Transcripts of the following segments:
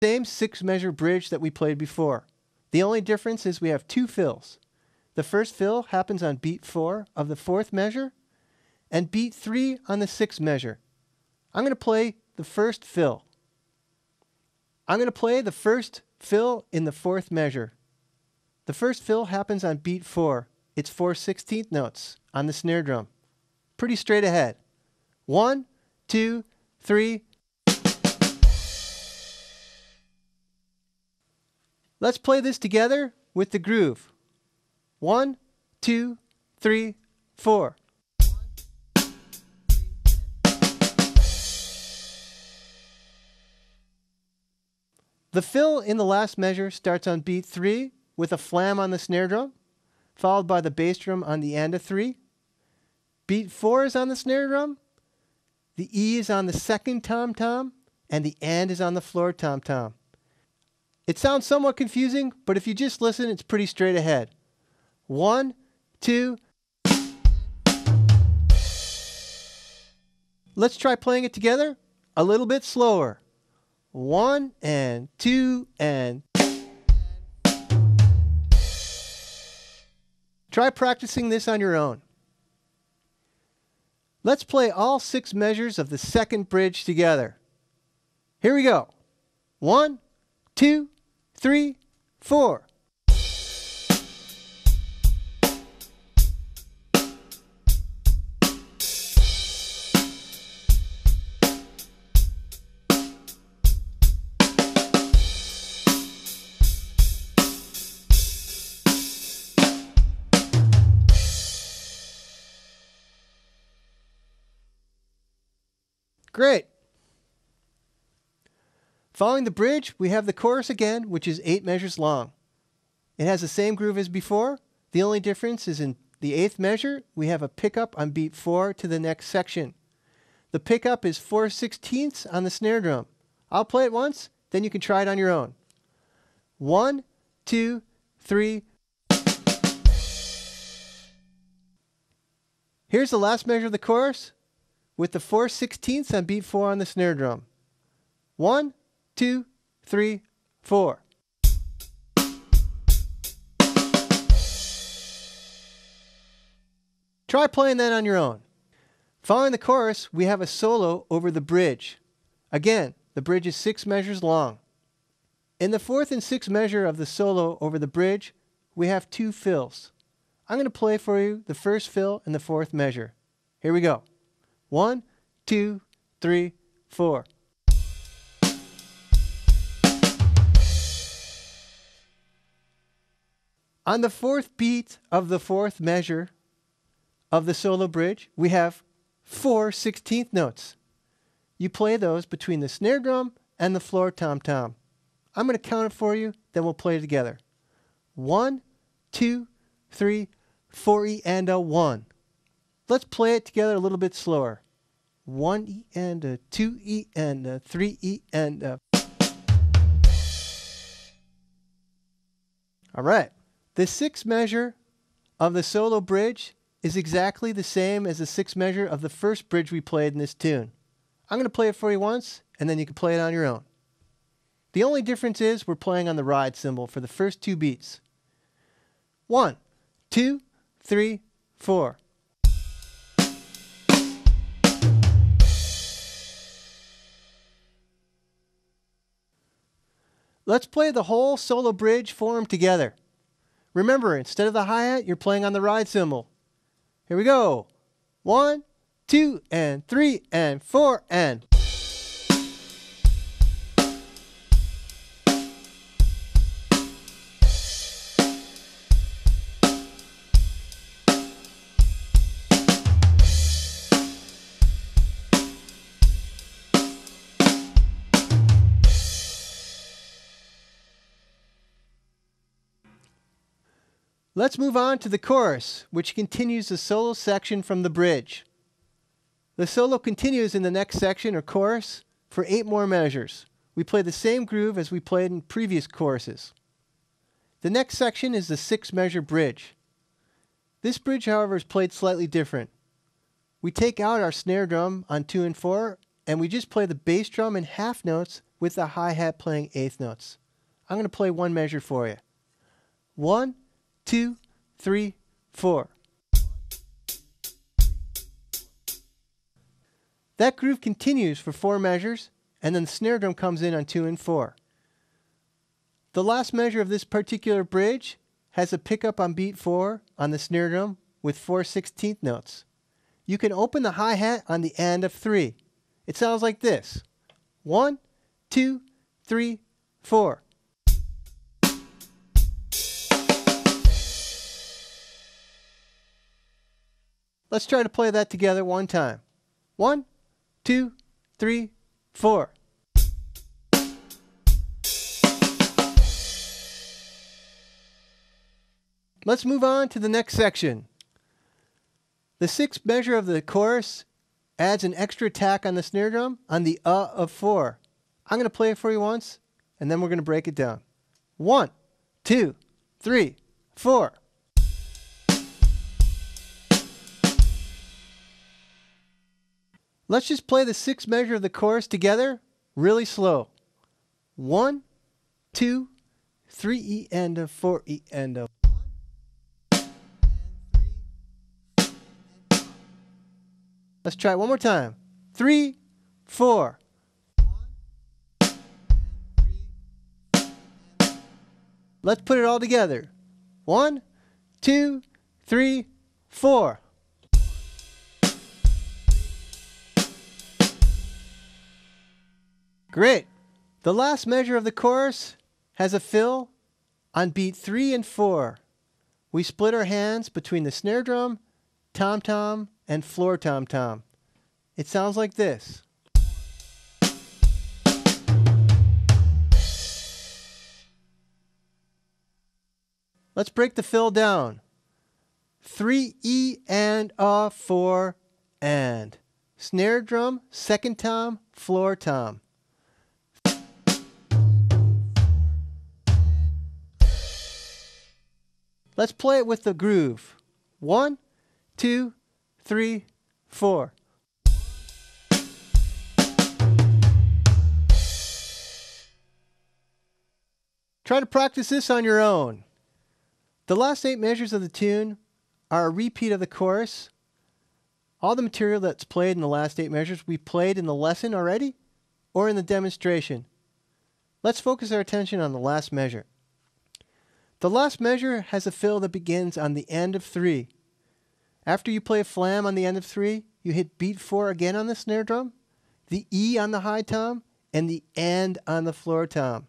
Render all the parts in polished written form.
Same 6-measure bridge that we played before. The only difference is we have 2 fills. The first fill happens on beat 4 of the 4th measure and beat 3 on the 6th measure. I'm going to play the first fill. I'm going to play the first fill in the 4th measure. The first fill happens on beat 4. It's 4/16 notes on the snare drum. Pretty straight ahead. 1, 2, 3. Let's play this together with the groove. 1, 2, 3, 4. The fill in the last measure starts on beat 3 with a flam on the snare drum, followed by the bass drum on the end of 3. Beat 4 is on the snare drum, the E is on the 2nd tom-tom, and the and is on the floor tom-tom. It sounds somewhat confusing, but if you just listen, it's pretty straight ahead. 1, 2. Let's try playing it together a little bit slower. 1 and 2 and. Try practicing this on your own. Let's play all 6 measures of the 2nd bridge together. Here we go. 1, 2, 3, 4. Great. Following the bridge, we have the chorus again, which is 8 measures long. It has the same groove as before. The only difference is in the 8th measure, we have a pickup on beat 4 to the next section. The pickup is 4/16 on the snare drum. I'll play it once, then you can try it on your own. 1, 2, 3. Here's the last measure of the chorus with the 4/16 on beat 4 on the snare drum. 1, 2, 3, 4. Try playing that on your own. Following the chorus, we have a solo over the bridge. Again, the bridge is 6 measures long. In the 4th and 6th measure of the solo over the bridge, we have 2 fills. I'm going to play for you the first fill in the 4th measure. Here we go. 1, 2, 3, 4. On the 4th beat of the 4th measure of the solo bridge, we have 4/16 notes. You play those between the snare drum and the floor tom-tom. I'm going to count it for you, then we'll play it together. 1, 2, 3, 4 E and a 1. Let's play it together a little bit slower. 1 E and a 2 E and a 3 E and a. All right. The 6th measure of the solo bridge is exactly the same as the 6th measure of the first bridge we played in this tune. I'm going to play it for you once, and then you can play it on your own. The only difference is we're playing on the ride cymbal for the first 2 beats. 1, 2, 3, 4. Let's play the whole solo bridge form together. Remember, instead of the hi-hat, you're playing on the ride cymbal. Here we go. 1, 2, and 3, and 4, and. Let's move on to the chorus, which continues the solo section from the bridge. The solo continues in the next section or chorus for 8 more measures. We play the same groove as we played in previous choruses. The next section is the 6-measure bridge. This bridge, however, is played slightly different. We take out our snare drum on 2 and 4, and we just play the bass drum in half notes with the hi-hat playing eighth notes. I'm going to play one measure for you. 1, 2, 3, 4. That groove continues for 4 measures, and then the snare drum comes in on 2 and 4. The last measure of this particular bridge has a pickup on beat 4 on the snare drum with 4 16th notes. You can open the hi-hat on the end of 3. It sounds like this. 1, 2, 3, 4. Let's try to play that together one time. 1, 2, 3, 4. Let's move on to the next section. The 6th measure of the chorus adds an extra attack on the snare drum on the of 4. I'm going to play it for you once, and then we're going to break it down. 1, 2, 3, 4. Let's just play the 6th measure of the chorus together really slow. 1, 2, 3 E and a 4 E and a. Let's try it one more time. 3, 4. Let's put it all together. 1, 2, 3, 4. Great. The last measure of the chorus has a fill on beat 3 and 4. We split our hands between the snare drum, tom-tom, and floor tom-tom. It sounds like this. Let's break the fill down. 3 E and a 4 and. Snare drum, second tom, floor tom. Let's play it with the groove. 1, 2, 3, 4. Try to practice this on your own. The last 8 measures of the tune are a repeat of the chorus. All the material that's played in the last 8 measures we played in the lesson already or in the demonstration. Let's focus our attention on the last measure. The last measure has a fill that begins on the end of 3. After you play a flam on the end of 3, you hit beat 4 again on the snare drum, the E on the high tom, and the and on the floor tom.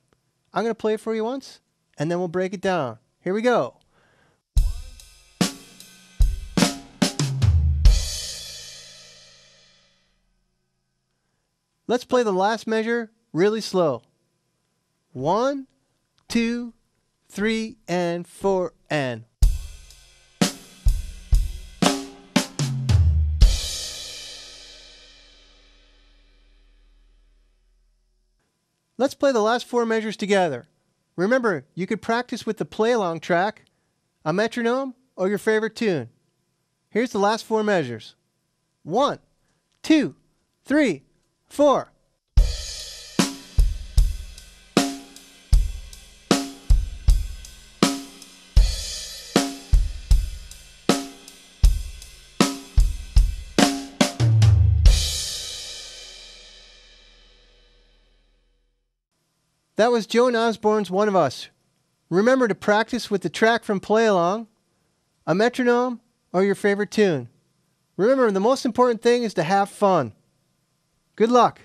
I'm going to play it for you once, and then we'll break it down. Here we go. Let's play the last measure really slow. 1, 2, 3, and 4, and. Let's play the last 4 measures together. Remember, you could practice with the play-along track, a metronome, or your favorite tune. Here's the last 4 measures. 1, 2, 3, 4. That was Joan Osborne's One of Us. Remember to practice with the track from Play Along, a metronome, or your favorite tune. Remember, the most important thing is to have fun. Good luck.